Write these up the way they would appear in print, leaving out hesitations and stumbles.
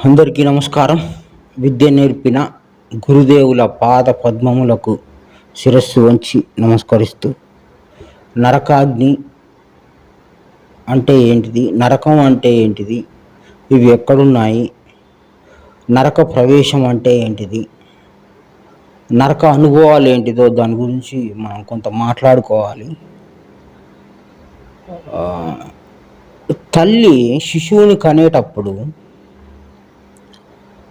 అందరికీ నమస్కారం. విద్య నేర్పిన గురుదేవుల పాద పద్మములకు శిరస్సు వంచి నమస్కరిస్తూ, నరకాగ్ని అంటే ఏంటిది, నరకం అంటే ఏంటిది, ఇవి ఎక్కడున్నాయి, నరక ప్రవేశం అంటే ఏంటిది, నరక అనుభవాలు ఏంటిదో దాని గురించి మనం కొంత మాట్లాడుకోవాలి. తల్లి శిశువుని కనేటప్పుడు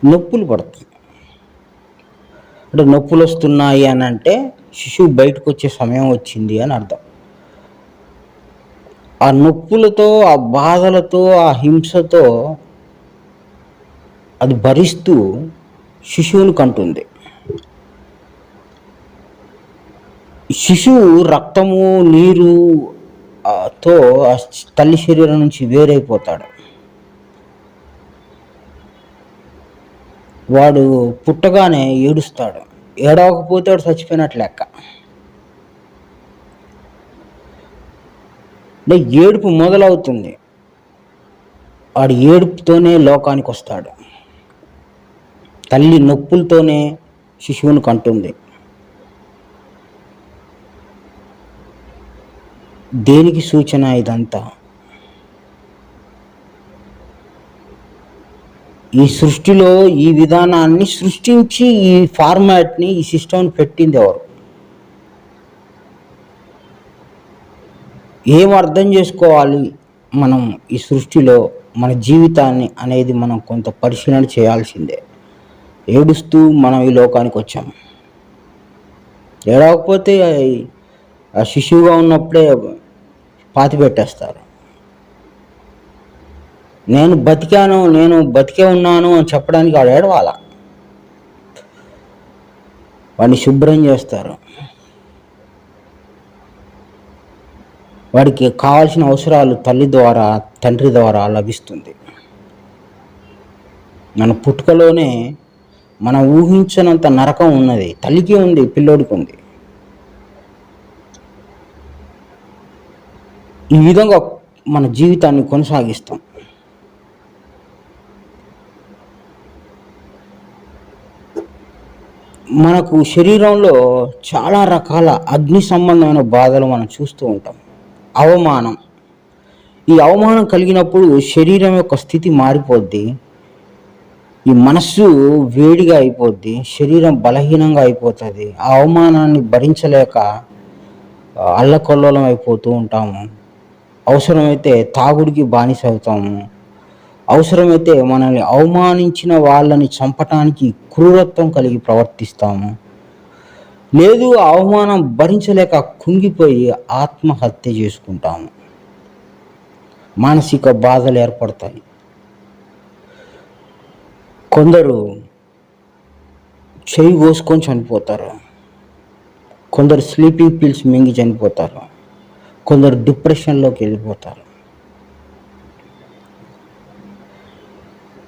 నొప్పులు పడుతుంది. అంటే నొప్పులు వస్తున్నాయి అని అంటే శిశువు బయటకు వచ్చే సమయం వచ్చింది అని అర్థం. ఆ నొప్పులతో, ఆ బాధలతో, ఆ హింసతో అది భరిస్తూ శిశువుని కంటుంది. శిశువు రక్తము, నీరు తో తల్లి శరీరం నుంచి వేరైపోతాడు. వాడు పుట్టగానే ఏడుస్తాడు. ఏడవకపోతే వాడు చచ్చిపోయినట్లు లెక్క. అంటే ఏడుపు మొదలవుతుంది. వాడు ఏడుపుతోనే లోకానికి వస్తాడు. తల్లి నొప్పులతోనే శిశువుని కంటుంది. దేనికి సూచన ఇదంతా? ఈ సృష్టిలో ఈ విధానాన్ని సృష్టించి ఈ ఫార్మాట్ని, ఈ సిస్టమ్ని పెట్టింది ఎవరు? ఏం అర్థం చేసుకోవాలి మనం ఈ సృష్టిలో మన జీవితాన్ని అనేది మనం కొంత పరిశీలన చేయాల్సిందే. ఏడుస్తూ మనం ఈ లోకానికి వచ్చాం. ఏడవకపోతే ఆ శిశువుగా ఉన్నప్పుడే పాతి పెట్టేస్తారు. నేను బతికాను, నేను బతికే ఉన్నాను అని చెప్పడానికి వాడు ఏడవాల. వాడిని శుభ్రం చేస్తారు. వాడికి కావాల్సిన అవసరాలు తల్లి ద్వారా, తండ్రి ద్వారా లభిస్తుంది. మన పుట్టుకలోనే మనం ఊహించినంత నరకం ఉన్నది. తల్లికి ఉంది, పిల్లోడికి ఉంది. ఈ విధంగా మన జీవితాన్ని కొనసాగిస్తాం. మనకు శరీరంలో చాలా రకాల అగ్ని సంబంధమైన బాధలు మనం చూస్తూ ఉంటాం. అవమానం. ఈ అవమానం కలిగినప్పుడు శరీరం యొక్క స్థితి మారిపోద్ది. ఈ మనస్సు వేడిగా అయిపోద్ది. శరీరం బలహీనంగా అయిపోతుంది. ఆ అవమానాన్ని భరించలేక అల్లకొల్లోలం అయిపోతూ ఉంటాము. అవసరమైతే తాగుడికి బానిస అవుతాము. అవసరమైతే మనల్ని అవమానించిన వాళ్ళని చంపటానికి క్రూరత్వం కలిగి ప్రవర్తిస్తాము. లేదు, అవమానం భరించలేక కుంగిపోయి ఆత్మహత్య చేసుకుంటాము. మానసిక బాధలు ఏర్పడతాయి. కొందరు చెయ్యి కోసుకొని చనిపోతారు. కొందరు స్లీపింగ్ పిల్స్ మింగి చనిపోతారు. కొందరు డిప్రెషన్లోకి వెళ్ళిపోతారు.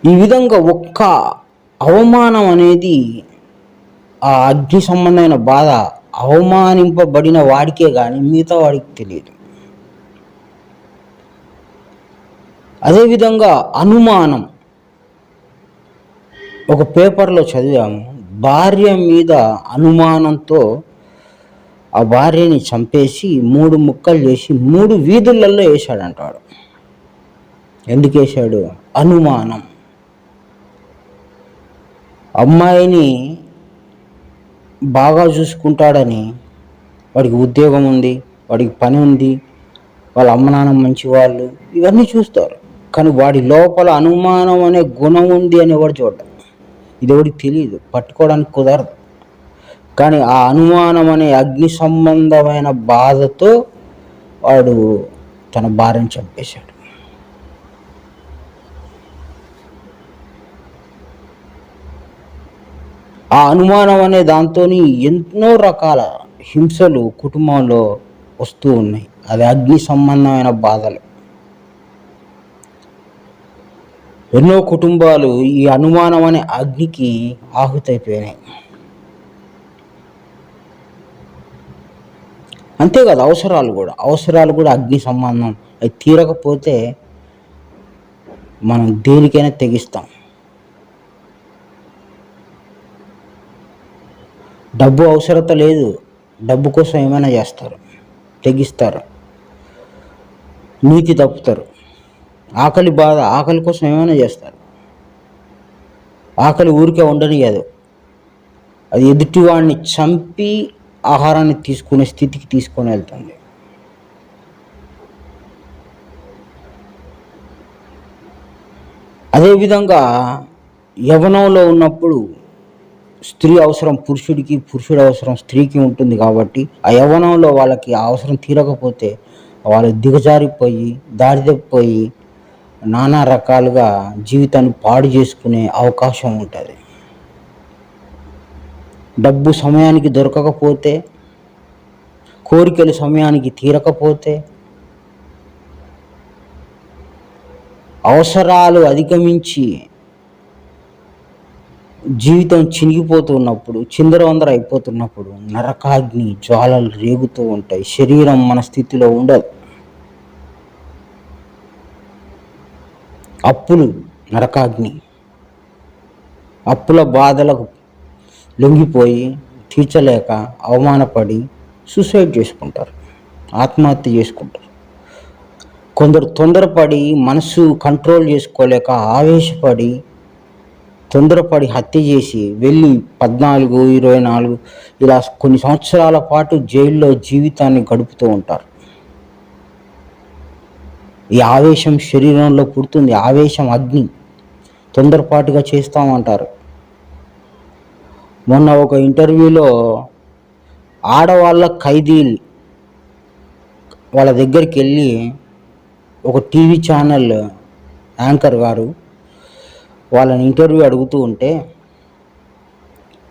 ఈ విధంగా ఒక్క అవమానం అనేది, ఆ అగ్ని సంబంధమైన బాధ అవమానింపబడిన వాడికే కానీ మిగతా వాడికి తెలియదు. అదేవిధంగా అనుమానం. ఒక పేపర్లో చదివాము, భార్య మీద అనుమానంతో ఆ భార్యని చంపేసి 3 ముక్కలు చేసి 3 వీధులలో వేశాడంటాడు. ఎందుకు వేశాడు? అనుమానం. అమ్మాయిని బాగా చూసుకుంటాడని, వాడికి ఉద్యోగం ఉంది, వాడికి పని ఉంది, వాళ్ళ అమ్మ నాన్న మంచివాళ్ళు, ఇవన్నీ చూస్తారు. కానీ వాడి లోపల అనుమానం అనే గుణం ఉంది అని ఎవరు చూడటం. ఇది ఎవరికి తెలియదు, పట్టుకోవడానికి కుదరదు. కానీ ఆ అనుమానం అనే అగ్ని సంబంధమైన బాధతో వాడు తన భార్యను చంపేశాడు. ఆ అనుమానం అనే దాంతో ఎన్నో రకాల హింసలు కుటుంబంలో వస్తూ ఉన్నాయి. అది అగ్ని సంబంధమైన బాధలు. ఎన్నో కుటుంబాలు ఈ అనుమానం అనే అగ్నికి ఆహుతైపోయినాయి. అంతేకాదు, అవసరాలు కూడా అగ్ని సంబంధం. అవి తీరకపోతే మనం దేనికైనా తెగిస్తాం. డబ్బు అవసరత లేదు, డబ్బు కోసం ఏమైనా చేస్తారు, తెగిస్తారు, నీతి తప్పుతారు. ఆకలి బాధ, ఆకలి కోసం ఏమైనా చేస్తారు. ఆకలి ఊరికే ఉండనియదు, అది ఎదుటివాడిని చంపి ఆహారాన్ని తీసుకునే స్థితికి తీసుకొని వెళ్తుంది. అదేవిధంగా యవ్వనంలో ఉన్నప్పుడు స్త్రీ అవసరం పురుషుడికి, పురుషుడు అవసరం స్త్రీకి ఉంటుంది. కాబట్టి ఆ యవ్వనంలో వాళ్ళకి ఆ అవసరం తీరకపోతే వాళ్ళు దిగజారిపోయి, దారి తప్పిపోయి నానా రకాలుగా జీవితాన్ని పాడు చేసుకునే అవకాశం ఉంటుంది. డబ్బు సమయానికి దొరకకపోతే, కోరికలు సమయానికి తీరకపోతే, అవసరాలు అధిగమించి జీవితం చినిగిపోతున్నప్పుడు, చిందరవందర అయిపోతున్నప్పుడు నరకాగ్ని జ్వాలలు రేగుతూ ఉంటాయి. శరీరం మన స్థితిలో ఉండదు. అప్పులు నరకాగ్ని, అప్పుల బాధలకు లొంగిపోయి తీర్చలేక అవమానపడి సూసైడ్ చేసుకుంటారు, ఆత్మహత్య చేసుకుంటారు. కొందరు తొందరపడి మనసు కంట్రోల్ చేసుకోలేక ఆవేశపడి తొందరపడి హత్య చేసి వెళ్ళి 14, 24 ఇలా కొన్ని సంవత్సరాల పాటు జైల్లో జీవితాన్ని గడుపుతూ ఉంటారు. ఈ ఆవేశం శరీరంలో పుడుతుంది. ఆవేశం అగ్ని, తొందరపాటుగా చేస్తామంటారు. మొన్న ఒక ఇంటర్వ్యూలో ఆడవాళ్ళ ఖైదీలు వాళ్ళ దగ్గరికి వెళ్ళి ఒక టీవీ ఛానల్ యాంకర్ గారు వాళ్ళని ఇంటర్వ్యూ అడుగుతూ ఉంటే,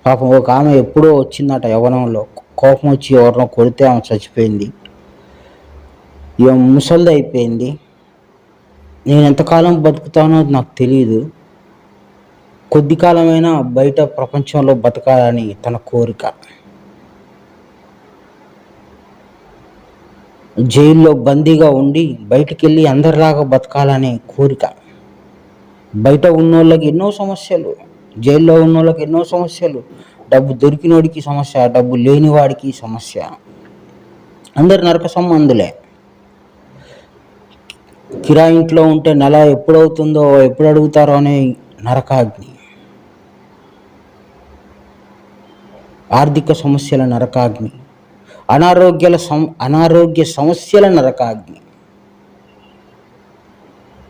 పాపం ఒక ఆమె ఎప్పుడో వచ్చిందట యవ్వనంలో, కోపం వచ్చి ఎవరినో కొడితే ఆమె చచ్చిపోయింది. ఇక ముసలిది అయిపోయింది. నేను ఎంతకాలం బతుకుతానో నాకు తెలియదు, కొద్ది కాలమైనా బయట ప్రపంచంలో బతకాలని తన కోరిక. జైల్లో బందీగా ఉండి బయటికి వెళ్ళి అందరిలాగా బతకాలనే కోరిక. బయట ఉన్నోళ్ళకి ఎన్నో సమస్యలు, జైల్లో ఉన్నోళ్ళకి ఎన్నో సమస్యలు. డబ్బు దొరికినోడికి సమస్య, డబ్బు లేనివాడికి సమస్య. అందరు నరక సంబంధులే. కిరాయి ఇంట్లో ఉంటే నెల ఎప్పుడవుతుందో, ఎప్పుడు అడుగుతారో అనే నరకాగ్ని. ఆర్థిక సమస్యల నరకాగ్ని, అనారోగ్య సమస్యల నరకాగ్ని,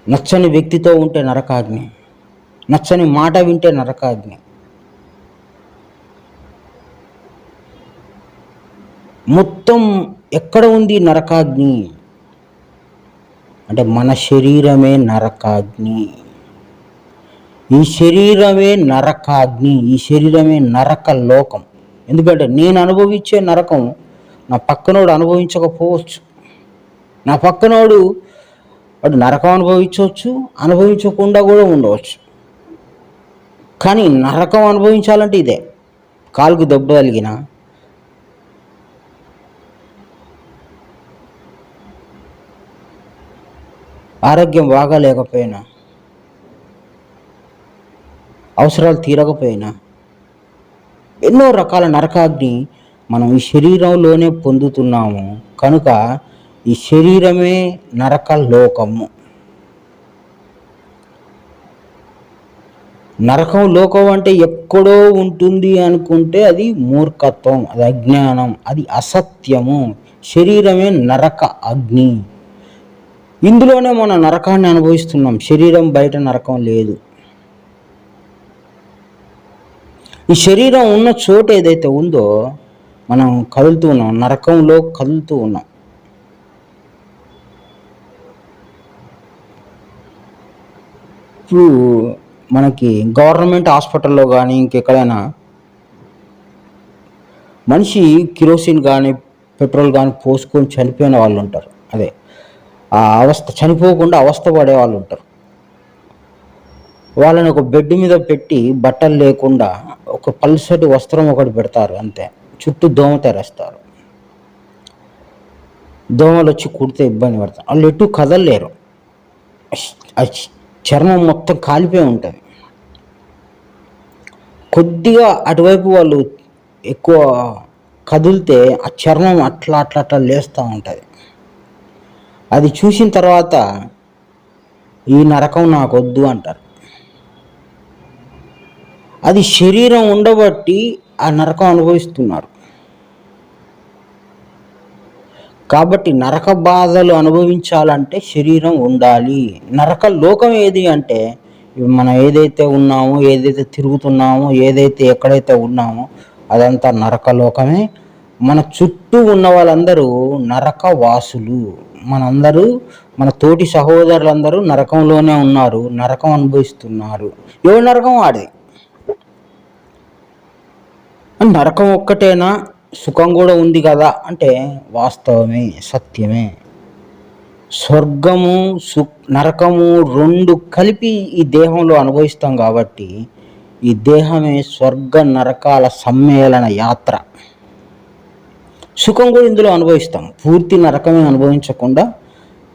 నచ్చని వ్యక్తితో ఉంటే నరకాగ్ని, నచ్చని మాట వింటే నరకాగ్ని. మొత్తం ఎక్కడ ఉంది నరకాగ్ని అంటే మన శరీరమే నరకాగ్ని. ఈ శరీరమే నరకాగ్ని, ఈ శరీరమే నరక లోకం. ఎందుకంటే నేను అనుభవించే నరకం నా పక్కనోడు అనుభవించకపోవచ్చు. నా పక్కనోడు వాడు నరకం అనుభవించవచ్చు, అనుభవించకుండా కూడా ఉండవచ్చు. కానీ నరకం అనుభవించాలంటే ఇదే. కాలుకు దెబ్బ తగిలిన, ఆరోగ్యం బాగా లేకపోయినా, అవసరాలు తీరకపోయినా, ఎన్నో రకాల నరకాగ్ని మనం ఈ శరీరంలోనే పొందుతున్నాము. కనుక ఈ శరీరమే నరక లోకము. నరకం లోకం అంటే ఎక్కడో ఉంటుంది అనుకుంటే అది మూర్ఖత్వం, అది అజ్ఞానం, అది అసత్యము. శరీరమే నరక అగ్ని. ఇందులోనే మనం నరకాన్ని అనుభవిస్తున్నాం. శరీరం బయట నరకం లేదు. ఈ శరీరం ఉన్న చోటు ఏదైతే ఉందో మనం కదులుతూ ఉన్నాం, నరకంలో కదులుతూ ఉన్నాం. ఇప్పుడు మనకి గవర్నమెంట్ హాస్పిటల్లో కానీ ఇంకెక్కడైనా మనిషి కిరోసిన్ కానీ పెట్రోల్ కానీ పోసుకొని చనిపోయిన వాళ్ళు ఉంటారు. అదే ఆ అవస్థ, చనిపోకుండా అవస్థ పడే వాళ్ళు ఉంటారు. వాళ్ళని ఒక బెడ్ మీద పెట్టి బట్టలు లేకుండా ఒక పల్సటి వస్త్రం ఒకటి పెడతారు అంతే. చుట్టూ దోమ తెరేస్తారు. దోమలు వచ్చి కుడితే ఇబ్బంది పడతారు. వాళ్ళు ఎటు కదలలేరు. చర్మం మొత్తం కాలిపోయి ఉంటుంది. కొద్దిగా అటువైపు వాళ్ళు ఎక్కువ కదిలితే ఆ చర్మం అట్లా అట్లా అట్లా లేస్తూ ఉంటుంది. అది చూసిన తర్వాత ఈ నరకం నాకొద్దు అంటారు. అది శరీరం ఉండబట్టి ఆ నరకం అనుభవిస్తున్నారు. కాబట్టి నరక బాధలు అనుభవించాలంటే శరీరం ఉండాలి. నరక లోకం ఏది అంటే మనం ఏదైతే ఉన్నామో, ఏదైతే తిరుగుతున్నామో, ఏదైతే ఎక్కడైతే ఉన్నామో అదంతా నరకలోకమే. మన చుట్టూ ఉన్న వాళ్ళందరూ నరక వాసులు. మనందరూ, మన తోటి సహోదరులందరూ నరకంలోనే ఉన్నారు, నరకం అనుభవిస్తున్నారు. ఎవరి నరకం వాడిది. నరకం ఒక్కటేనా, సుఖం కూడా ఉంది కదా అంటే వాస్తవమే, సత్యమే. స్వర్గము నరకము రెండు కలిపి ఈ దేహంలో అనుభవిస్తాం కాబట్టి ఈ దేహమే స్వర్గ నరకాల సమ్మేళన యాత్ర. సుఖం కూడా ఇందులో అనుభవిస్తాం. పూర్తి నరకమే అనుభవించకుండా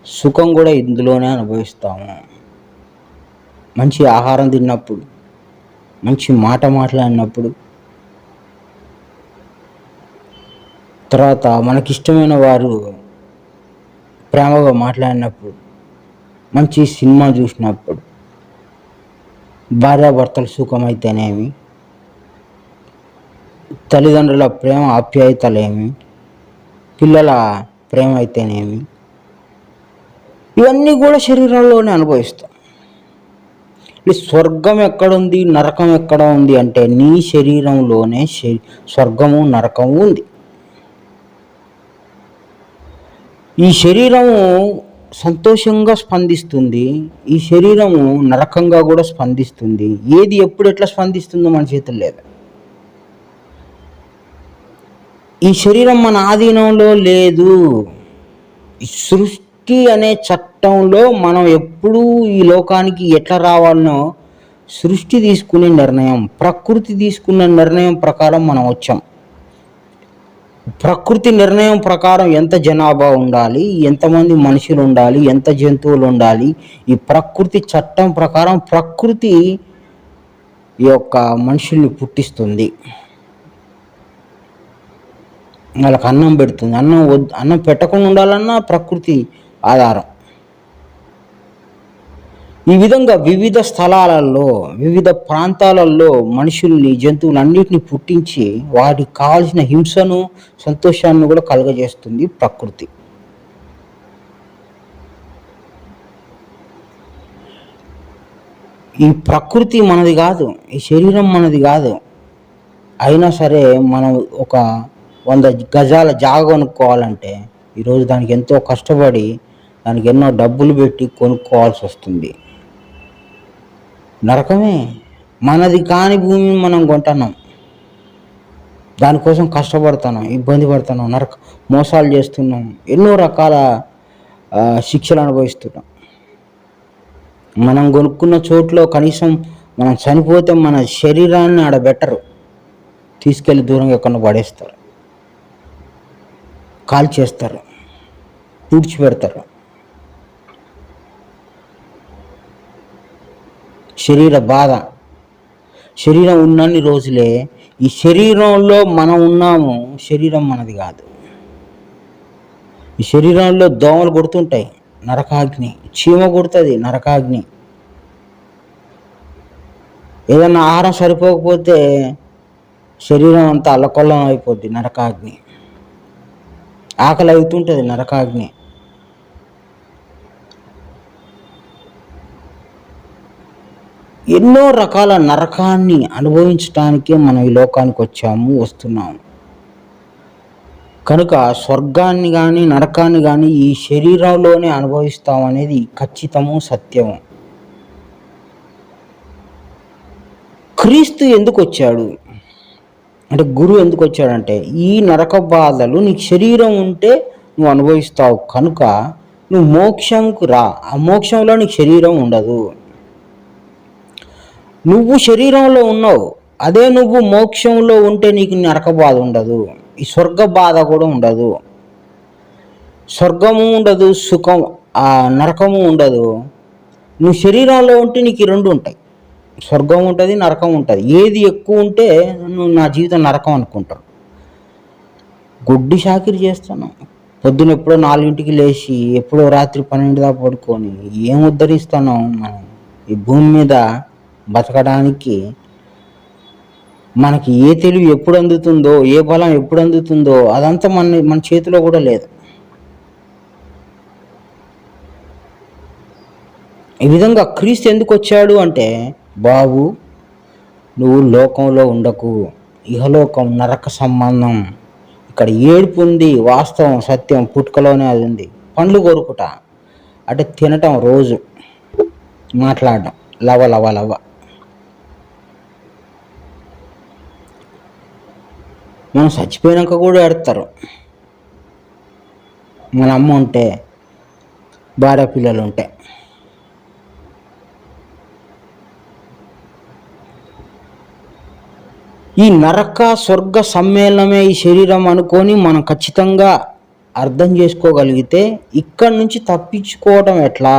సుఖం కూడా ఇందులోనే అనుభవిస్తాము. మంచి ఆహారం తిన్నప్పుడు, మంచి మాట మాట్లాడినప్పుడు, తర్వాత మనకిష్టమైన వారు ప్రేమగా మాట్లాడినప్పుడు, మంచి సినిమా చూసినప్పుడు, భార్యాభర్తల సుఖమైతేనేమి, తల్లిదండ్రుల ప్రేమ ఆప్యాయతలేమి, పిల్లల ప్రేమ అయితేనేమి, ఇవన్నీ కూడా శరీరంలోనే అనుభవిస్తాం. ఈ స్వర్గం ఎక్కడుంది, నరకం ఎక్కడ ఉంది అంటే నీ శరీరంలోనే స్వర్గము నరకము ఉంది. ఈ శరీరము సంతోషంగా స్పందిస్తుంది, ఈ శరీరము నరకంగా కూడా స్పందిస్తుంది. ఏది ఎప్పుడు ఎట్లా స్పందిస్తుందో మన చేతులు లేదు. ఈ శరీరం మన ఆధీనంలో లేదు. ఈ సృష్టి అనే చట్టంలో మనం ఎప్పుడూ ఈ లోకానికి ఎట్లా రావాలనో సృష్టి తీసుకునే నిర్ణయం, ప్రకృతి తీసుకున్న నిర్ణయం ప్రకారం మనం వచ్చాం. ప్రకృతి నిర్ణయం ప్రకారం ఎంత జనాభా ఉండాలి, ఎంతమంది మనుషులు ఉండాలి, ఎంత జంతువులు ఉండాలి, ఈ ప్రకృతి చట్టం ప్రకారం ప్రకృతి ఈ యొక్క మనుషుల్ని పుట్టిస్తుంది, వాళ్ళకి అన్నం పెడుతుంది. అన్నం పెట్టకుండా ఉండాలన్నా ప్రకృతి ఆధారం. ఈ విధంగా వివిధ స్థలాలలో, వివిధ ప్రాంతాలలో మనుషుల్ని, జంతువులన్నిటిని పుట్టించి వాటికి కావాల్సిన హింసను, సంతోషాన్ని కూడా కలుగజేస్తుంది ప్రకృతి. ఈ ప్రకృతి మనది కాదు, ఈ శరీరం మనది కాదు. అయినా సరే మనం ఒక 100 గజాల జాగ కొనుక్కోవాలంటే ఈరోజు దానికి ఎంతో కష్టపడి దానికి ఎన్నో డబ్బులు పెట్టి కొనుక్కోవాల్సి వస్తుంది. నరకమే. మనది కాని భూమిని మనం కొంటున్నాం, దానికోసం కష్టపడుతున్నాం, ఇబ్బంది పడుతున్నాం, మోసాలు చేస్తున్నాం, ఎన్నో రకాల శిక్షలు అనుభవిస్తున్నాం. మనం కొనుక్కున్న చోట్లో కనీసం మనం చనిపోతే మన శరీరాన్ని ఆడ బెటరు, తీసుకెళ్ళి దూరంగా ఎక్కడ పడేస్తారు, కాల్చేస్తారు, పూడ్చిపెడతారు. శరీర బాధ. శరీరం ఉన్నన్ని రోజులే ఈ శరీరంలో మనం ఉన్నాము, శరీరం మనది కాదు. ఈ శరీరంలో దోమలు కొడుతుంటాయి, నరకాగ్ని. చీమ కొడుతుంది, నరకాగ్ని. ఏదన్నా ఆహారం సరిపోకపోతే శరీరం అంతా అల్లకొల్లం అయిపోద్ది, నరకాగ్ని. ఆకలి అవుతుంటుంది, నరకాగ్ని. ఎన్నో రకాల నరకాన్ని అనుభవించడానికే మనం ఈ లోకానికి వస్తున్నాము. కనుక స్వర్గాన్ని కానీ నరకాన్ని కానీ ఈ శరీరంలోనే అనుభవిస్తాం అనేది ఖచ్చితము, సత్యము. క్రీస్తు ఎందుకు వచ్చాడు అంటే, గురువు ఎందుకు వచ్చాడంటే, ఈ నరక బాధలు నీకు శరీరం ఉంటే నువ్వు అనుభవిస్తావు కనుక నువ్వు మోక్షంకు రా. ఆ మోక్షంలో నీకు శరీరం ఉండదు. నువ్వు శరీరంలో ఉన్నావు, అదే నువ్వు మోక్షంలో ఉంటే నీకు నరక బాధ ఉండదు, ఈ స్వర్గ బాధ కూడా ఉండదు. స్వర్గము ఉండదు, సుఖం నరకము ఉండదు. నువ్వు శరీరంలో ఉంటే నీకు ఈ రెండు ఉంటాయి. స్వర్గం ఉంటుంది, నరకం ఉంటుంది. ఏది ఎక్కువ ఉంటే నువ్వు నా జీవితం నరకం అనుకుంటారు. గుడ్డి చాకిరి చేస్తున్నాం. పొద్దున ఎప్పుడో 4ంటికి లేచి ఎప్పుడో రాత్రి 12 దాకా పడుకొని ఏం ఉద్ధరిస్తున్నాం మనం ఈ భూమి మీద బతకడానికి? మనకి ఏ తెలివి ఎప్పుడు అందుతుందో, ఏ బలం ఎప్పుడు అందుతుందో అదంతా మన చేతిలో కూడా లేదు. ఈ విధంగా క్రీస్తు ఎందుకు వచ్చాడు అంటే, బాబు నువ్వు లోకంలో ఉండకు, ఇహలోకం నరక సంబంధం, ఇక్కడ ఏడుపు ఉంది, వాస్తవం సత్యం పుట్టుకలోనే అది ఉంది. పండ్లు కొరుకుట అంటే తినటం, రోజు మాట్లాడడం, లవ లవ లవ. మనం చచ్చిపోయాక కూడా ఏడతారు. మన అమ్మ ఉంటే, భార్య పిల్లలు ఉంటే. ఈ నరక స్వర్గ సమ్మేళనమే ఈ శరీరం అనుకొని మనం ఖచ్చితంగా అర్థం చేసుకోగలిగితే ఇక్కడి నుంచి తప్పించుకోవడం ఎట్లా,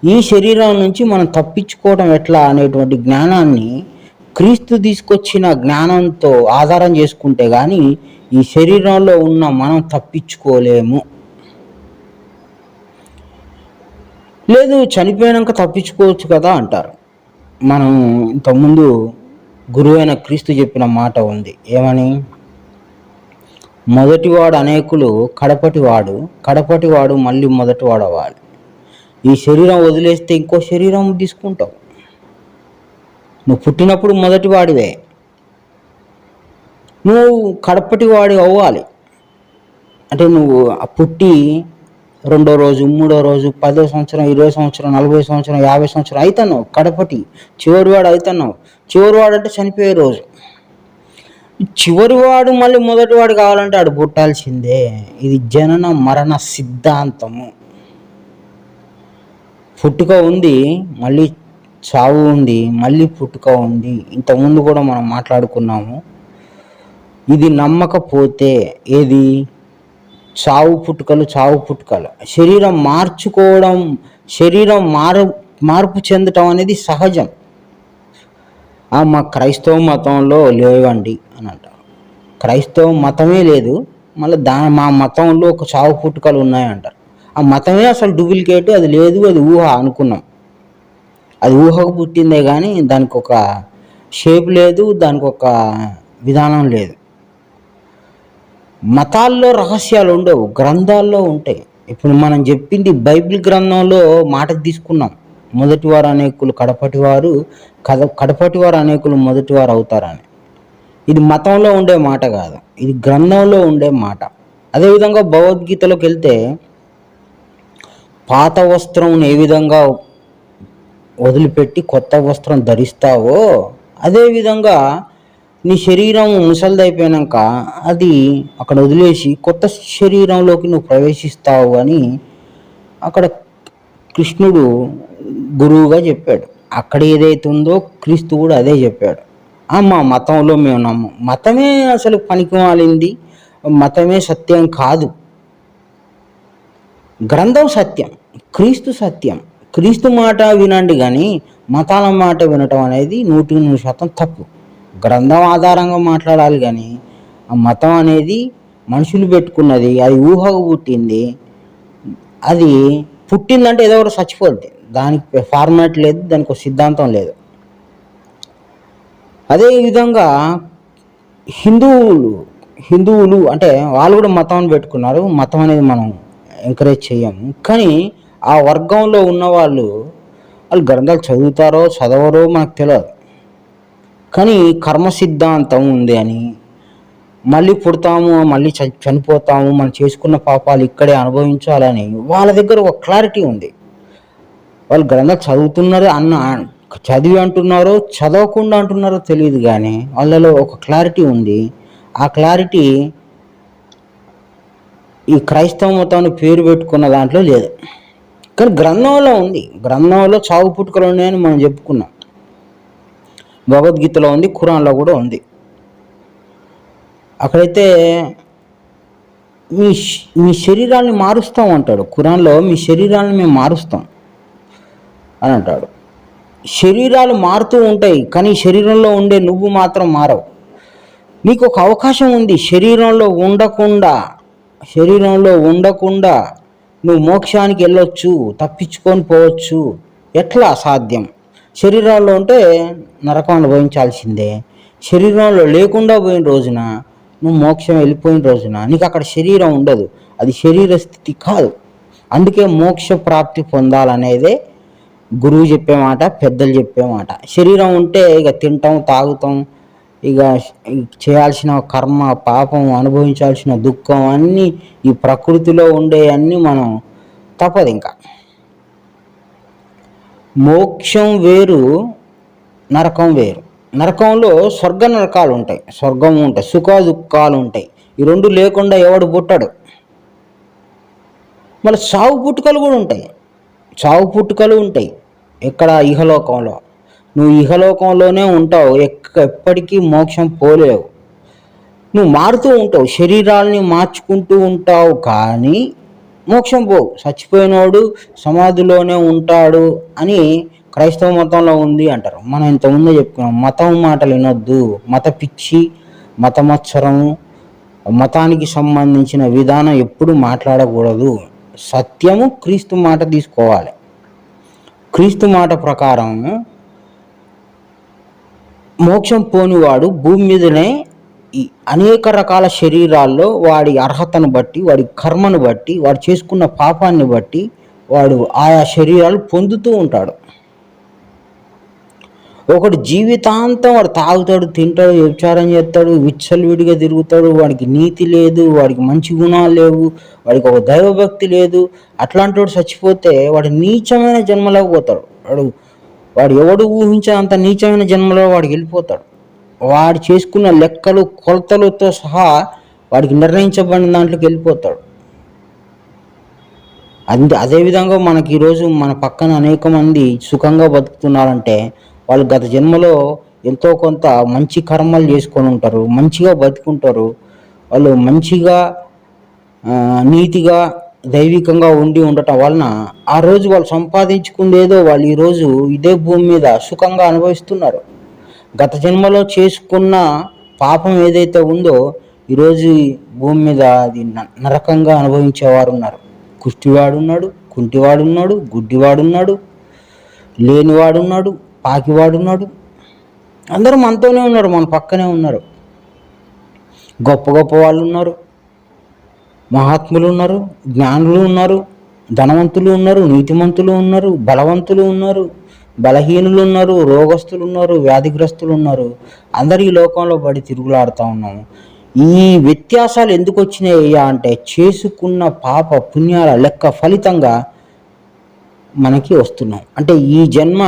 ఈ శరీరం నుంచి మనం తప్పించుకోవడం ఎట్లా అనేటువంటి జ్ఞానాన్ని క్రీస్తు తీసుకొచ్చిన జ్ఞానంతో ఆధారం చేసుకుంటే కానీ ఈ శరీరంలో ఉన్న మనం తప్పించుకోలేము. లేదు చనిపోయాక తప్పించుకోవచ్చు కదా అంటారు. మనం ఇంతకుముందు గురువైన క్రీస్తు చెప్పిన మాట ఉంది. ఏమని? మొదటివాడు అనేకులు, కడపటివాడు మళ్ళీ మొదటివాడు అవ్వాలి. ఈ శరీరం వదిలేస్తే ఇంకో శరీరం తీసుకుంటావు. నువ్వు పుట్టినప్పుడు మొదటివాడివే, నువ్వు కడపటివాడి అవ్వాలి. అంటే నువ్వు పుట్టి 2వ రోజు, 3వ రోజు, 10వ సంవత్సరం, 20వ సంవత్సరం, 40వ సంవత్సరం, 50వ సంవత్సరం అవుతున్నావు, కడపటి చివరివాడు అవుతున్నావు. చివరివాడు అంటే చనిపోయే రోజు. చివరివాడు మళ్ళీ మొదటివాడు కావాలంటే ఆడు పుట్టాల్సిందే. ఇది జనన మరణ సిద్ధాంతము. పుట్టుక ఉంది, మళ్ళీ చావు ఉంది, మళ్ళీ పుట్టుక ఉంది. ఇంతకుముందు కూడా మనం మాట్లాడుకున్నాము. ఇది నమ్మకపోతే ఏది చావు పుట్టుకలు, శరీరం మార్చుకోవడం, శరీరం మార్పు చెందటం అనేది సహజం. మా క్రైస్తవ మతంలో లేవండి అని అంటారు. క్రైస్తవ మతమే లేదు, మళ్ళీ మా మతంలో ఒక చావు పుట్టుకలు ఉన్నాయంటారు. ఆ మతమే అసలు డూప్లికేట్, అది లేదు, అది ఊహ అనుకున్నాం. అది ఊహకు పుట్టిందే కానీ దానికి ఒక షేప్ లేదు, దానికి ఒక విధానం లేదు. మతాల్లో రహస్యాలు ఉండవు, గ్రంథాల్లో ఉంటాయి. ఇప్పుడు మనం చెప్పింది బైబిల్ గ్రంథంలో మాటకు తీసుకున్నాం. మొదటివారు అనేకులు కడపటివారు, కడపటివారు అనేకులు మొదటివారు అవుతారని. ఇది మతంలో ఉండే మాట కాదు, ఇది గ్రంథంలో ఉండే మాట. అదేవిధంగా భగవద్గీతలోకి వెళ్తే పాత వస్త్రం ఏ విధంగా వదిలిపెట్టి కొత్త వస్త్రం ధరిస్తావో అదేవిధంగా నీ శరీరం ముసలిదైపోయాక అది అక్కడ వదిలేసి కొత్త శరీరంలోకి నువ్వు ప్రవేశిస్తావు అని అక్కడ కృష్ణుడు గురువుగా చెప్పాడు. అక్కడ ఏదైతే ఉందో క్రీస్తు కూడా అదే చెప్పాడు. మా మతంలో మేము నమ్మం. మతమే అసలు పనికిమాలింది, మతమే సత్యం కాదు. గ్రంథం సత్యం, క్రీస్తు సత్యం. క్రీస్తు మాట వినండి కానీ మతాల మాట వినటం అనేది 100% తప్పు. గ్రంథం ఆధారంగా మాట్లాడాలి కానీ ఆ మతం అనేది మనుషులు పెట్టుకున్నది, అది ఊహకు పుట్టింది. అది పుట్టిందంటే ఏదో ఒకటి చచ్చిపోద్ది, దానికి ఫార్మాట్ లేదు, దానికి ఒక సిద్ధాంతం లేదు. అదేవిధంగా హిందువులు అంటే వాళ్ళు కూడా మతాన్ని పెట్టుకున్నారు. మతం అనేది మనం ఎంకరేజ్ చేయము, కానీ ఆ వర్గంలో ఉన్న వాళ్ళు గ్రంథాలు చదువుతారో చదవరో మనకు తెలియదు. కానీ కర్మ సిద్ధాంతం ఉంది అని, మళ్ళీ పుడతాము, మళ్ళీ చనిపోతాము, మనం చేసుకున్న పాపాలు ఇక్కడే అనుభవించాలని వాళ్ళ దగ్గర ఒక క్లారిటీ ఉంది. వాళ్ళు గ్రంథాలు చదువుతున్నారు చదివి అంటున్నారో చదవకుండా అంటున్నారో తెలియదు, కానీ వాళ్ళలో ఒక క్లారిటీ ఉంది. ఆ క్లారిటీ ఈ క్రైస్తవ మతాన్ని పేరు పెట్టుకున్న దాంట్లో లేదు, కానీ గ్రంథంలో ఉంది. గ్రంథంలో చావు పుట్టుకలు ఉన్నాయని మనం చెప్పుకున్నాం. భగవద్గీతలో ఉంది, ఖురాన్లో కూడా ఉంది. అక్కడైతే మీ శరీరాన్ని మారుస్తాం అంటాడు. ఖురాన్లో మీ శరీరాన్ని మేము మారుస్తాం అని అంటాడు. శరీరాలు మారుతూ ఉంటాయి, కానీ శరీరంలో ఉండే నువ్వు మాత్రం మారవు. నీకు ఒక అవకాశం ఉంది శరీరంలో ఉండకుండా నువ్వు మోక్షానికి వెళ్ళొచ్చు, తప్పించుకొని పోవచ్చు. ఎట్లా సాధ్యం? శరీరంలో ఉంటే నరకం అనుభవించాల్సిందే. శరీరంలో లేకుండా పోయిన రోజున, నువ్వు మోక్షం వెళ్ళిపోయిన రోజున నీకు అక్కడ శరీరం ఉండదు. అది శరీర స్థితి కాదు. అందుకే మోక్ష ప్రాప్తి పొందాలనేదే గురువు చెప్పే మాట, పెద్దలు చెప్పే మాట. శరీరం ఉంటే ఇక తింటాం, తాగుతాం, ఇక చేయాల్సిన కర్మ, పాపం, అనుభవించాల్సిన దుఃఖం అన్నీ ఈ ప్రకృతిలో ఉండే అన్నీ మనం తప్పదు. ఇంకా మోక్షం వేరు, నరకం వేరు. నరకంలో స్వర్గ నరకాలు ఉంటాయి, స్వర్గం ఉంటాయి, సుఖ దుఃఖాలు ఉంటాయి. ఈ రెండు లేకుండా ఎవడు పుట్టాడు. మళ్ళీ సావు పుట్టుకలు కూడా ఉంటాయి. ఎక్కడ? ఇహలోకంలో. నువ్వు ఇహలోకంలోనే ఉంటావు, ఎప్పటికీ మోక్షం పోలేవు. నువ్వు మారుతూ ఉంటావు, శరీరాలని మార్చుకుంటూ ఉంటావు, కానీ మోక్షం పోవు. చచ్చిపోయినోడు సమాధిలోనే ఉంటాడు అని క్రైస్తవ మతంలో ఉంది అంటారు. మనం ఇంతకుముందే చెప్పుకున్నాం, మతం మాటలు వినొద్దు. మత పిచ్చి, మతమత్సరము, మతానికి సంబంధించిన విధానం ఎప్పుడు మాట్లాడకూడదు. సత్యము క్రీస్తు మాట తీసుకోవాలి. క్రీస్తు మాట ప్రకారం మోక్షం పోనివాడు భూమి మీదనే ఈ అనేక రకాల శరీరాల్లో వాడి అర్హతను బట్టి, వాడి కర్మను బట్టి, వాడు చేసుకున్న పాపాన్ని బట్టి వాడు ఆయా శరీరాలు పొందుతూ ఉంటాడు. ఒకడు జీవితాంతం వాడు తాగుతాడు, తింటాడు, వ్యభిచారం చేస్తాడు, విచ్చలవిడిగా తిరుగుతాడు, వాడికి నీతి లేదు, వాడికి మంచి గుణాలు లేవు, వాడికి ఒక దైవభక్తి లేదు. అట్లాంటి వాడు చచ్చిపోతే వాడు నీచమైన జన్మలోకి పోతాడు. వాడు ఎవడు ఊహించినంత నీచమైన జన్మలో వాడికి వెళ్ళిపోతాడు. వాడు చేసుకున్న లెక్కలు, కొలతలతో సహా వాడికి నిర్ణయించబడిన దాంట్లోకి వెళ్ళిపోతాడు. అదేవిధంగా మనకి ఈరోజు మన పక్కన అనేక మంది సుఖంగా బతుకుతున్నారంటే వాళ్ళు గత జన్మలో ఎంతో కొంత మంచి కర్మలు చేసుకొని ఉంటారు, మంచిగా బతుకుంటారు. వాళ్ళు మంచిగా, నీతిగా, దైవికంగా ఉండటం వలన ఆ రోజు వాళ్ళు సంపాదించుకుందేదో వాళ్ళు ఈరోజు ఇదే భూమి మీద సుఖంగా అనుభవిస్తున్నారు. గత జన్మలో చేసుకున్న పాపం ఏదైతే ఉందో ఈరోజు భూమి మీద అది నరకంగా అనుభవించేవారు ఉన్నారు. కుష్టివాడున్నాడు, కుంటివాడున్నాడు, గుడ్డివాడున్నాడు, లేనివాడున్నాడు, పాకివాడున్నాడు. అందరూ మనతోనే ఉన్నారు, మన పక్కనే ఉన్నారు. గొప్ప గొప్ప వాళ్ళు ఉన్నారు, మహాత్ములు ఉన్నారు, జ్ఞానులు ఉన్నారు, ధనవంతులు ఉన్నారు, నీతిమంతులు ఉన్నారు, బలవంతులు ఉన్నారు, బలహీనులు ఉన్నారు, రోగస్తులు ఉన్నారు, వ్యాధిగ్రస్తులు ఉన్నారు. అందరు ఈ లోకంలో పడి తిరుగులాడుతూ ఉన్నాము. ఈ వ్యత్యాసాలు ఎందుకు వచ్చినాయి అంటే చేసుకున్న పాప పుణ్యాల లెక్క ఫలితంగా మనకి వస్తున్నాం. అంటే ఈ జన్మ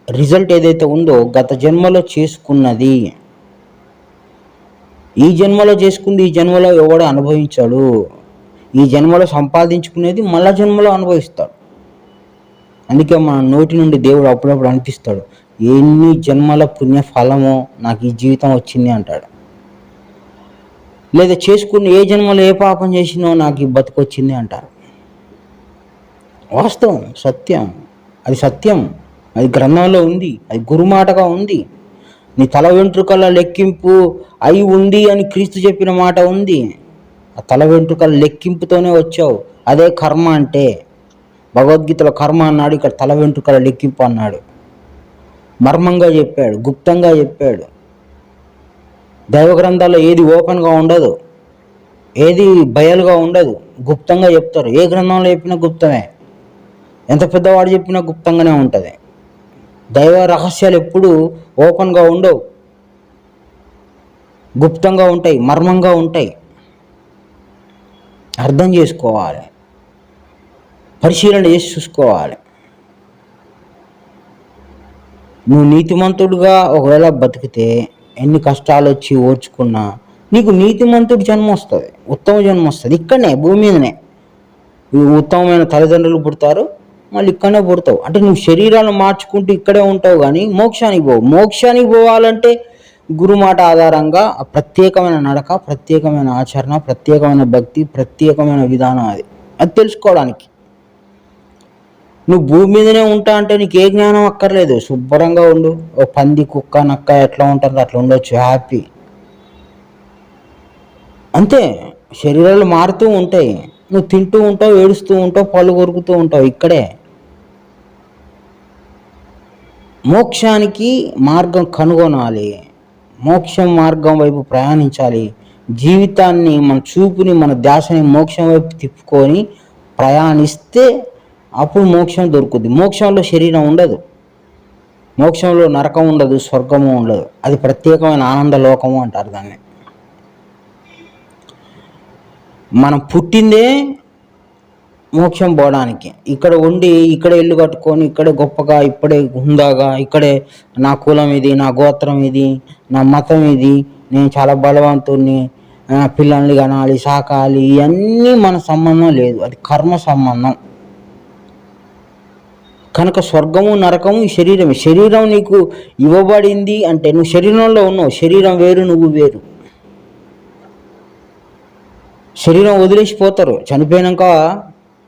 రిజల్ట్ ఏదైతే ఉందో గత జన్మలో చేసుకున్నది, ఈ జన్మలో చేసుకుంది ఈ జన్మలో ఎవడో అనుభవించాడు. ఈ జన్మలో సంపాదించుకునేది మళ్ళా జన్మలో అనుభవిస్తాడు. అందుకే మన నోటి నుండి దేవుడు అప్పుడప్పుడు అనిపిస్తాడు, ఎన్ని జన్మల పుణ్య ఫలమో నాకు ఈ జీవితం వచ్చింది అంటాడు. లేదా చేసుకున్న ఏ జన్మలో ఏ పాపం చేసినో నాకు ఈ బతుకొచ్చింది అంటారు. వాస్తవం, సత్యం. అది సత్యం, అది గ్రంథంలో ఉంది, అది గురుమాటగా ఉంది. నీ తల వెంట్రుకల లెక్కింపు అయి ఉంది అని క్రీస్తు చెప్పిన మాట ఉంది. ఆ తల వెంట్రుకల లెక్కింపుతోనే వచ్చావు. అదే కర్మ అంటే. భగవద్గీతలో కర్మ అన్నాడు, ఇక్కడ తల వెంట్రుకల లెక్కింపు అన్నాడు. మర్మంగా చెప్పాడు, గుప్తంగా చెప్పాడు. దైవ గ్రంథాల్లో ఏది ఓపెన్గా ఉండదు, ఏది బయలుగా ఉండదు, గుప్తంగా చెప్తారు. ఏ గ్రంథంలో చెప్పినా గుప్తమే, ఎంత పెద్దవాడు చెప్పినా గుప్తంగానే ఉంటుంది. దైవ రహస్యాలు ఎప్పుడు ఓపెన్గా ఉండవు, గుప్తంగా ఉంటాయి, మర్మంగా ఉంటాయి. అర్థం చేసుకోవాలి, పరిశీలన చేసి చూసుకోవాలి. నువ్వు నీతిమంతుడుగా ఒకవేళ బతికితే ఎన్ని కష్టాలు వచ్చి ఓర్చుకున్నా నీకు నీతిమంతుడి జన్మ వస్తుంది, ఉత్తమ జన్మ వస్తుంది. ఇక్కడనే భూమి మీదనే ఉత్తమమైన తల్లిదండ్రులు పుడతారు, మళ్ళీ ఇక్కడనే పుడతావు. అంటే నువ్వు శరీరాలను మార్చుకుంటూ ఇక్కడే ఉంటావు, కానీ మోక్షానికి పోవు. మోక్షానికి పోవాలంటే గురుమాట ఆధారంగా ప్రత్యేకమైన నడక, ప్రత్యేకమైన ఆచరణ, ప్రత్యేకమైన భక్తి, ప్రత్యేకమైన విధానం అది తెలుసుకోవడానికి. నువ్వు భూమి మీదనే ఉంటా అంటే నీకు ఏ జ్ఞానం అక్కర్లేదు, శుభ్రంగా ఉండు. ఓ పంది కుక్క నక్క ఎట్లా ఉంటుందో అట్లా ఉండొచ్చు, హ్యాపీ. అంతే. శరీరాలు మారుతూ ఉంటాయి, నువ్వు తింటూ ఉంటావు, ఏడుస్తూ ఉంటావు, పళ్ళు కొరుకుతూ ఉంటావు. ఇక్కడే మోక్షానికి మార్గం కనుగొనాలి, మోక్షం మార్గం వైపు ప్రయాణించాలి. జీవితాన్ని, మన చూపుని, మన ధ్యాసని మోక్షం వైపు తిప్పుకొని ప్రయాణిస్తే అప్పుడు మోక్షం దొరుకుద్ది. మోక్షంలో శరీరం ఉండదు, మోక్షంలో నరకం ఉండదు, స్వర్గము ఉండదు. అది ప్రత్యేకమైన ఆనంద లోకము అంటారు దాన్ని. మనం పుట్టిందే మోక్షం పోవడానికి. ఇక్కడ ఉండి ఇక్కడే ఇల్లు కట్టుకొని ఇక్కడే గొప్పగా, ఇప్పుడే హుందాగా, ఇక్కడే నా కులం ఇది, నా గోత్రం ఇది, నా మతం ఇది, నేను చాలా బలవంతుణ్ణి, పిల్లల్ని కనాలి, సాకాలి, ఇవన్నీ మన సంబంధం లేదు, అది కర్మ సంబంధం. కనుక స్వర్గము నరకము ఈ శరీరమే. శరీరం నీకు ఇవ్వబడింది అంటే నువ్వు శరీరంలో ఉన్నావు, శరీరం వేరు, నువ్వు వేరు. శరీరం వదిలేసిపోతారు, చనిపోయాక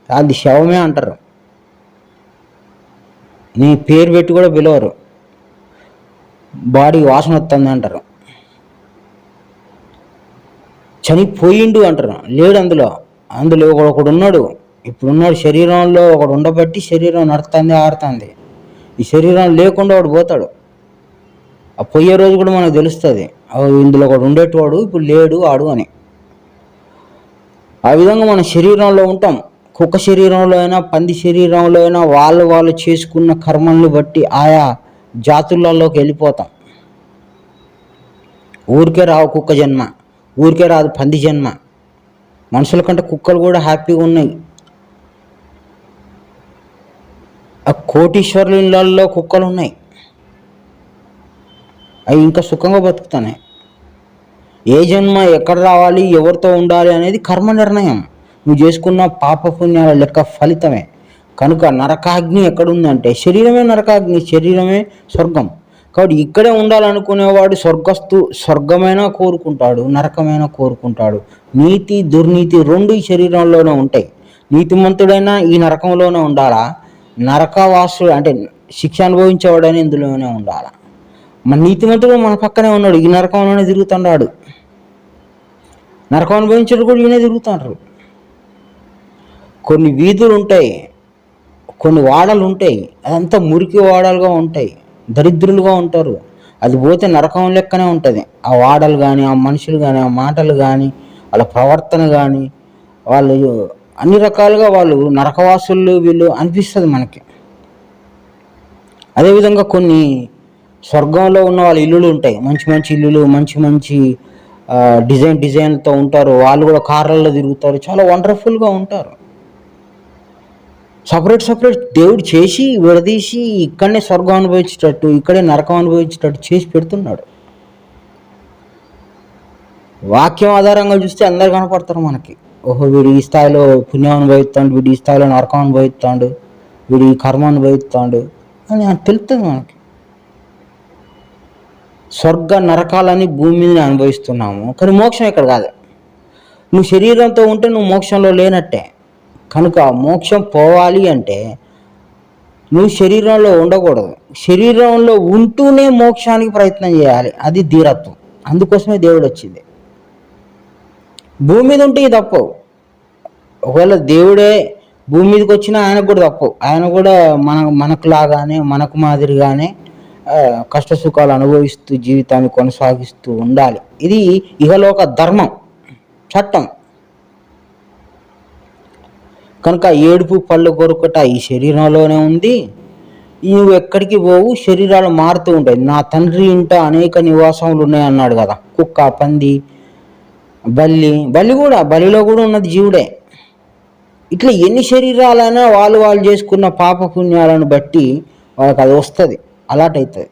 అది శవమే అంటారు, నీ పేరు పెట్టి కూడా పిలవరు, బాడీ వాసన వస్తుంది అంటారు. చనిపోయిండు అంటారు, లేడు అందులో. అందులో ఒకడు ఉన్నాడు, ఇప్పుడున్నాడు శరీరంలో, ఒకడు ఉండబట్టి శరీరం నడుస్తుంది, ఆడుతుంది. ఈ శరీరం లేకుండా వాడు పోతాడు. ఆ పోయే రోజు కూడా మనకు తెలుస్తుంది, ఇందులో ఒకడు ఉండేటవాడు ఇప్పుడు లేడు ఆడు అని. ఆ విధంగా మన శరీరంలో ఉంటాం. కుక్క శరీరంలో అయినా, పంది శరీరంలో అయినా వాళ్ళు చేసుకున్న కర్మల్ని బట్టి ఆయా జాతులలోకి వెళ్ళిపోతాం. ఊరికే రావు కుక్క జన్మ, ఊరికే రాదు పంది జన్మ. మనుషుల కంటే కుక్కలు కూడా హ్యాపీగా ఉన్నాయి. ఆ కోటీశ్వరుల ఇళ్ళల్లో కుక్కలు ఉన్నాయి, అవి ఇంకా సుఖంగా బతుకుతున్నాయి. ఏ జన్మ ఎక్కడ రావాలి, ఎవరితో ఉండాలి అనేది కర్మ నిర్ణయం, నువ్వు చేసుకున్న పాపపుణ్యాల లెక్క ఫలితమే. కనుక నరకాగ్ని ఎక్కడుందంటే శరీరమే నరకాగ్ని, శరీరమే స్వర్గం. కాబట్టి ఇక్కడే ఉండాలనుకునేవాడు స్వర్గమైనా కోరుకుంటాడు, నరకమైనా కోరుకుంటాడు. నీతి దుర్నీతి రెండు ఈ శరీరంలోనే ఉంటాయి. నీతిమంతుడైనా ఈ నరకంలోనే ఉండాలా, నరకవాసుడు అంటే శిక్ష అనుభవించేవాడని ఇందులోనే ఉండాలా. మన నీతిమంతుడు మన పక్కనే ఉన్నాడు, ఈ నరకంలోనే తిరుగుతున్నాడు. నరకం అనుభవించాడు కూడా ఈయనే తిరుగుతుంటారు. కొన్ని వీధులు ఉంటాయి, కొన్ని వాడలు ఉంటాయి, అదంతా మురికి వాడలుగా ఉంటాయి, దరిద్రులుగా ఉంటారు. అది పోతే నరకం లెక్కనే ఉంటుంది. ఆ వాడలు కానీ, ఆ మనుషులు కానీ, ఆ మాటలు కానీ, వాళ్ళ ప్రవర్తన కానీ, వాళ్ళు అన్ని రకాలుగా వాళ్ళు నరకవాసులు వీళ్ళు అనిపిస్తుంది మనకి. అదేవిధంగా కొన్ని స్వర్గంలో ఉన్న వాళ్ళ ఇల్లులు ఉంటాయి, మంచి మంచి ఇల్లులు, మంచి మంచి డిజైన్తో ఉంటారు. వాళ్ళు కూడా కార్లలో తిరుగుతారు, చాలా వండర్ఫుల్గా ఉంటారు. సపరేట్ దేవుడు చేసి విడదీసి ఇక్కడనే స్వర్గం అనుభవించేటట్టు, ఇక్కడే నరకం అనుభవించేటట్టు చేసి పెడుతున్నాడు. వాక్యం ఆధారంగా చూస్తే అందరు కనపడతారు మనకి. ఓహో, వీడు ఈ స్థాయిలో పుణ్యం అనుభవిస్తాడు, వీడు ఈ స్థాయిలో నరకం అనుభవిస్తాడు, వీడు ఈ కర్మ అనుభవిస్తాడు అని తెలుస్తుంది మనకి. స్వర్గ నరకాలని భూమి మీదనే అనుభవిస్తున్నాము, కానీ మోక్షం ఇక్కడ కాదు. నువ్వు శరీరంతో ఉంటే నువ్వు మోక్షంలో లేనట్టే. కనుక మోక్షం పోవాలి అంటే నువ్వు శరీరంలో ఉండకూడదు, శరీరంలో ఉంటూనే మోక్షానికి ప్రయత్నం చేయాలి. అది ధీరత్వం. అందుకోసమే దేవుడు వచ్చింది. భూమి మీద ఉంటే ఇది తప్పు. ఒకవేళ దేవుడే భూమి మీదకి వచ్చినా ఆయనకు కూడా తప్పు. ఆయన కూడా మనకు లాగానే, మనకు మాదిరిగానే కష్ట సుఖాలు అనుభవిస్తూ జీవితాన్ని కొనసాగిస్తూ ఉండాలి. ఇది ఇహలోక ధర్మం, చట్టం. కనుక ఏడుపు పళ్ళు కొరుకట ఈ శరీరంలోనే ఉంది. నువ్వు ఎక్కడికి పోవు, శరీరాలు మారుతూ ఉంటాయి. నా తండ్రి ఇంట అనేక నివాసములు ఉన్నాయి అన్నాడు కదా. కుక్క, పంది, బలిలో కూడా ఉన్నది జీవుడే. ఇట్లా ఎన్ని శరీరాలైనా వాళ్ళు చేసుకున్న పాప పుణ్యాలను బట్టి వాళ్ళకి అది వస్తుంది, అలాట్ అవుతుంది.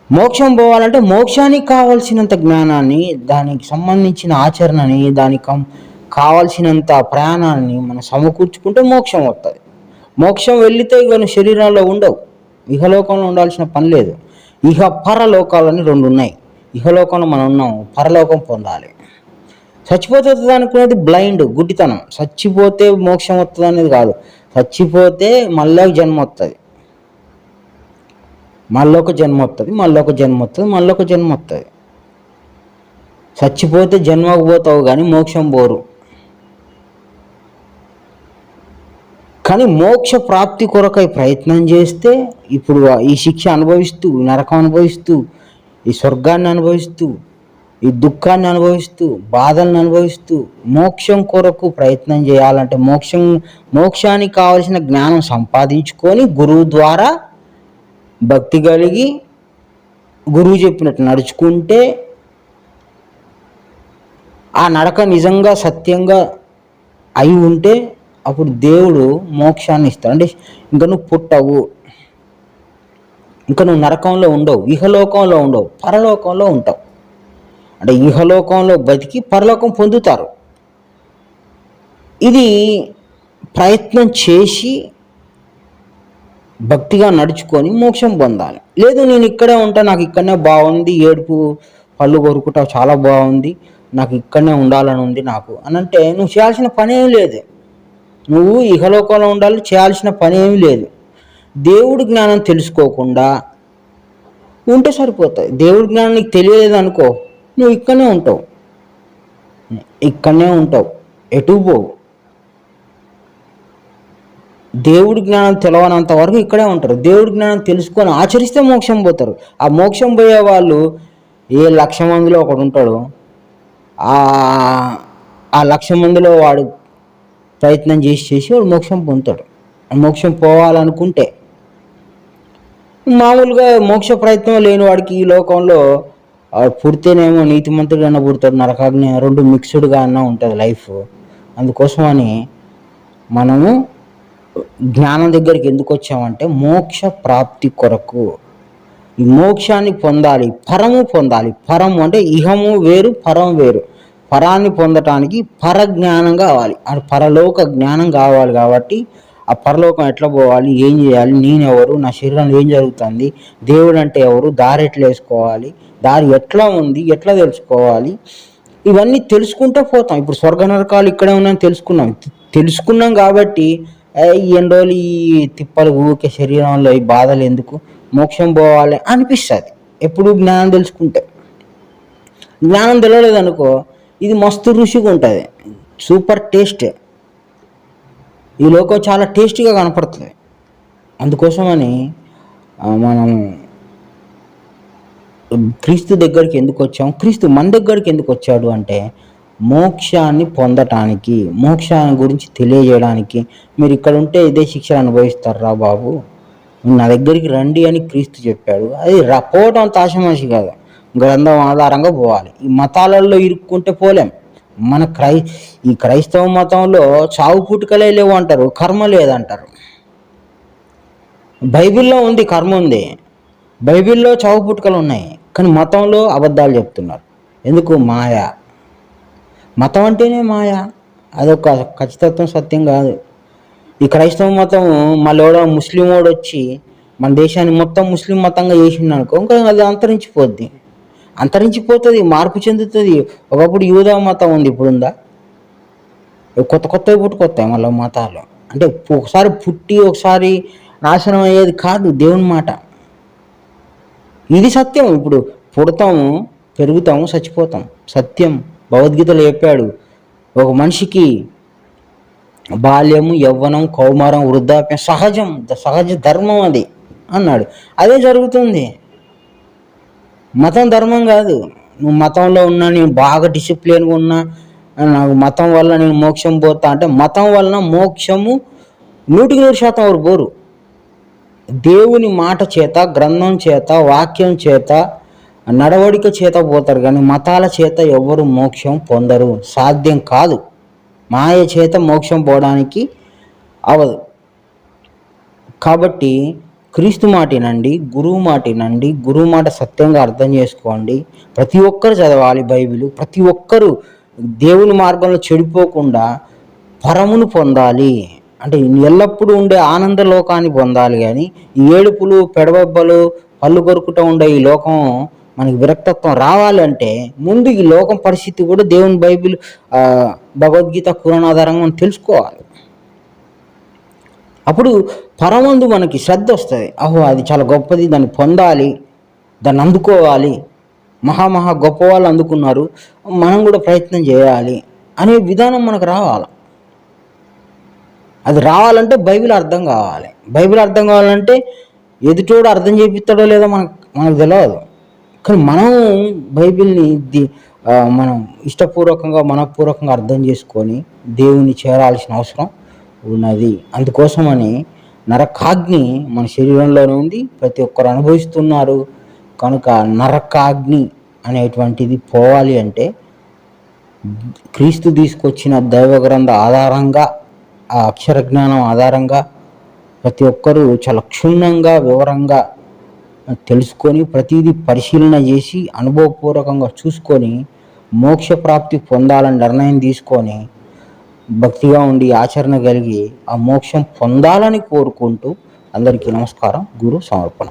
మోక్షం పోవాలంటే మోక్షానికి కావాల్సినంత జ్ఞానాన్ని, దానికి సంబంధించిన ఆచరణని, దానికి కావాల్సినంత ప్రయాణాన్ని మనం సమకూర్చుకుంటే మోక్షం వస్తుంది. మోక్షం వెళితే ఇక శరీరంలో ఉండవు, ఇహలోకంలో ఉండాల్సిన పని లేదు. పరలోకాలని రెండు ఉన్నాయి. ఇహలోకంలో మనం ఉన్నాం, పరలోకం పొందాలి. చచ్చిపోతే వస్తుంది అనుకునేది బ్లైండ్, గుడ్డితనం. చచ్చిపోతే మోక్షం వస్తుంది అనేది కాదు. చచ్చిపోతే మళ్ళీ జన్మ వస్తుంది, మళ్ళొక జన్మ వస్తుంది, మళ్ళొక జన్మ వస్తుంది, మళ్ళొక జన్మ వస్తుంది. చచ్చిపోతే జన్మకు పోతావు కానీ మోక్షం పోరు. కానీ మోక్ష ప్రాప్తి కొరకై ప్రయత్నం చేస్తే ఇప్పుడు ఈ శిక్ష అనుభవిస్తూ, నరకం అనుభవిస్తూ, ఈ స్వర్గాన్ని అనుభవిస్తూ, ఈ దుఃఖాన్ని అనుభవిస్తూ, బాధలను అనుభవిస్తూ మోక్షం కొరకు ప్రయత్నం చేయాలంటే మోక్షానికి కావలసిన జ్ఞానం సంపాదించుకొని గురువు ద్వారా భక్తి కలిగి గురువు చెప్పినట్టు నడుచుకుంటే ఆ నడక నిజంగా సత్యంగా అయి ఉంటే అప్పుడు దేవుడు మోక్షాన్ని ఇస్తాడు. అంటే ఇంకా నువ్వు పుట్టవు, ఇంకా నువ్వు నరకంలో ఉండవు, ఇహలోకంలో ఉండవు, పరలోకంలో ఉంటావు. అంటే ఇహలోకంలో బతికి పరలోకం పొందుతారు. ఇది ప్రయత్నం చేసి భక్తిగా నడుచుకొని మోక్షం పొందాలి. లేదు నేను ఇక్కడే ఉంటా, నాకు ఇక్కడనే బాగుంది, ఏడుపు పళ్ళు కొరుకుట చాలా బాగుంది, నాకు ఇక్కడనే ఉండాలని ఉంది నాకు అని అంటే నువ్వు చేయాల్సిన పని ఏమి లేదు. నువ్వు ఇహలోకంలో ఉండాలి, చేయాల్సిన పని ఏమి లేదు. దేవుడి జ్ఞానం తెలుసుకోకుండా ఉంటే సరిపోతుంది. దేవుడి జ్ఞానం నీకు తెలియలేదు అనుకో, నువ్వు ఇక్కడనే ఉంటావు, ఎటు పోవు. దేవుడి జ్ఞానం తెలవనంత వరకు ఇక్కడే ఉంటారు. దేవుడి జ్ఞానం తెలుసుకొని ఆచరిస్తే మోక్షం పోతారు. ఆ మోక్షం పోయే వాళ్ళు 1,00,000 మందిలో ఒకడు ఉంటాడు. ఆ 1,00,000 మందిలో వాడు ప్రయత్నం చేసి వాడు మోక్షం పొందుతాడు. మోక్షం పోవాలనుకుంటే. మామూలుగా మోక్ష ప్రయత్నం లేని వాడికి ఈ లోకంలో పుడితేనేమో నీతిమంతుడు అన్న పుడతాడు, నరకాగ్ని, రెండు మిక్స్డ్గా అన్న ఉంటుంది లైఫ్. అందుకోసమని మనము జ్ఞానం దగ్గరికి ఎందుకు వచ్చామంటే మోక్ష ప్రాప్తి కొరకు. ఈ మోక్షాన్ని పొందాలి, పరము పొందాలి. పరము అంటే ఇహము వేరు, పరం వేరు. పరాన్ని పొందటానికి పరజ్ఞానం కావాలి, అది పరలోక జ్ఞానం కావాలి. కాబట్టి ఆ పరలోకం ఎట్లా పోవాలి, ఏం చేయాలి, నేనెవరు, నా శరీరంలో ఏం జరుగుతుంది, దేవుడు అంటే ఎవరు, దారి ఎట్లా వేసుకోవాలి, దారి ఎట్లా ఉంది, ఎట్లా తెలుసుకోవాలి, ఇవన్నీ తెలుసుకుంటూ పోతాం. ఇప్పుడు స్వర్గ నరకాలు ఇక్కడే ఉన్నాయని తెలుసుకున్నాం కాబట్టి ఎన్ని రోజులు ఈ తిప్పలు ఊకే శరీరంలో ఈ బాధలు ఎందుకు, మోక్షం పోవాలి అనిపిస్తుంది ఎప్పుడు జ్ఞానం తెలుసుకుంటే. జ్ఞానం తెలియలేదనుకో ఇది మస్తు రుచిగా ఉంటుంది, సూపర్ టేస్ట్. ఈ లోకం చాలా టేస్టీగా కనపడుతుంది. అందుకోసమని మనం క్రీస్తు దగ్గరికి ఎందుకు వచ్చాం, క్రీస్తు మన దగ్గరికి ఎందుకు వచ్చాడు అంటే మోక్షాన్ని పొందటానికి, మోక్షాన్ని గురించి తెలియజేయడానికి. మీరు ఇక్కడ ఉంటే ఇదే శిక్ష అనుభవిస్తారా బాబు, నా దగ్గరికి రండి అని క్రీస్తు చెప్పాడు. అది పోవటం అంత ఆశమాషి కాదు, గ్రంథం ఆధారంగా పోవాలి. ఈ మతాలలో ఇరుక్కుంటే పోలేం. మన ఈ క్రైస్తవ మతంలో చావు పుట్టుకలే లేవు అంటారు, కర్మ లేదంటారు. బైబిల్లో ఉంది, కర్మ ఉంది, బైబిల్లో చావు పుట్టుకలు ఉన్నాయి, కానీ మతంలో అబద్ధాలు చెప్తున్నారు. ఎందుకు? మాయా. మతం అంటేనే మాయా, అదొక ఖచ్చితత్వం, సత్యం కాదు. ఈ క్రైస్తవ మతం మళ్ళీ ముస్లిం వాడు వచ్చి మన దేశాన్ని మొత్తం ముస్లిం మతంగా చేసిండు అనుకో, ఇంకా అది అంతరించిపోతుంది, మార్పు చెందుతుంది. ఒకప్పుడు యూదా మతం ఉంది, ఇప్పుడు ఉందా? కొత్తవి పుట్టుకొస్తాయి మళ్ళీ మతాలు. అంటే ఒకసారి పుట్టి ఒకసారి నాశనం అయ్యేది కాదు దేవుని మాట. ఇది సత్యం. ఇప్పుడు పుడతాము, పెరుగుతాము, చచ్చిపోతాం, సత్యం. భగవద్గీతలో చెప్పాడు, ఒక మనిషికి బాల్యము, యవ్వనం, కౌమారం, వృద్ధాప్యం సహజం, సహజ ధర్మం అది అన్నాడు. అదే జరుగుతుంది. మతం ధర్మం కాదు. నువ్వు మతంలో ఉన్నా, నేను బాగా డిసిప్లిన్గా ఉన్నా, నాకు మతం వల్ల నేను మోక్షం పోతా అంటే మతం వలన మోక్షము 100% ఎవరు పోరు. దేవుని మాట చేత, గ్రంథం చేత, వాక్యం చేత, నడవడిక చేత పోతారు, కానీ మతాల చేత ఎవరు మోక్షం పొందరు, సాధ్యం కాదు. మాయ చేత మోక్షం పోవడానికి అవదు. కాబట్టి క్రీస్తు మాటినండి, గురువు మాటినండి, గురువు మాట సత్యంగా అర్థం చేసుకోండి. ప్రతి ఒక్కరు చదవాలి బైబిల్. ప్రతి ఒక్కరూ దేవుని మార్గంలో చెడిపోకుండా పరమును పొందాలి. అంటే ఎల్లప్పుడూ ఉండే ఆనంద లోకాన్ని పొందాలి. కానీ ఈ ఏడుపులు, పెడబబ్బలు, పళ్ళు కొరుకుట ఉండే ఈ లోకం మనకి విరక్తత్వం రావాలంటే ముందు ఈ లోకం పరిస్థితి కూడా దేవుని బైబిల్ భగవద్గీత ఖురాన్ ఆధారంగా మనం తెలుసుకోవాలి. అప్పుడు పరమందు మనకి శ్రద్ధ వస్తుంది. అది చాలా గొప్పది, దాన్ని పొందాలి, దాన్ని అందుకోవాలి, మహా గొప్ప వాళ్ళు అందుకున్నారు, మనం కూడా ప్రయత్నం చేయాలి అనే విధానం మనకు రావాలి. అది రావాలంటే బైబిల్ అర్థం కావాలి. బైబిల్ అర్థం కావాలంటే ఎదుటోడు అర్థం చేపిస్తాడో లేదో మనకు తెలియదు. కానీ మనం బైబిల్ని మనం ఇష్టపూర్వకంగా మనపూర్వకంగా అర్థం చేసుకొని దేవుని చేరాల్సిన అవసరం ఉన్నది. అందుకోసమని నరకాగ్ని మన శరీరంలోనే ఉంది, ప్రతి ఒక్కరు అనుభవిస్తున్నారు. కనుక నరకాగ్ని అనేటువంటిది పోవాలి అంటే క్రీస్తు తీసుకొచ్చిన దైవ గ్రంథ ఆధారంగా, ఆ అక్షర జ్ఞానం ఆధారంగా ప్రతి ఒక్కరూ చాలా క్షుణ్ణంగా వివరంగా తెలుసుకొని ప్రతిదీ పరిశీలన చేసి అనుభవపూర్వకంగా చూసుకొని మోక్షప్రాప్తి పొందాలని నిర్ణయం తీసుకొని భక్తిగా ఉండి ఆచరణ కలిగి ఆ మోక్షం పొందాలని కోరుకుంటూ అందరికీ నమస్కారం. గురు సమర్పణ.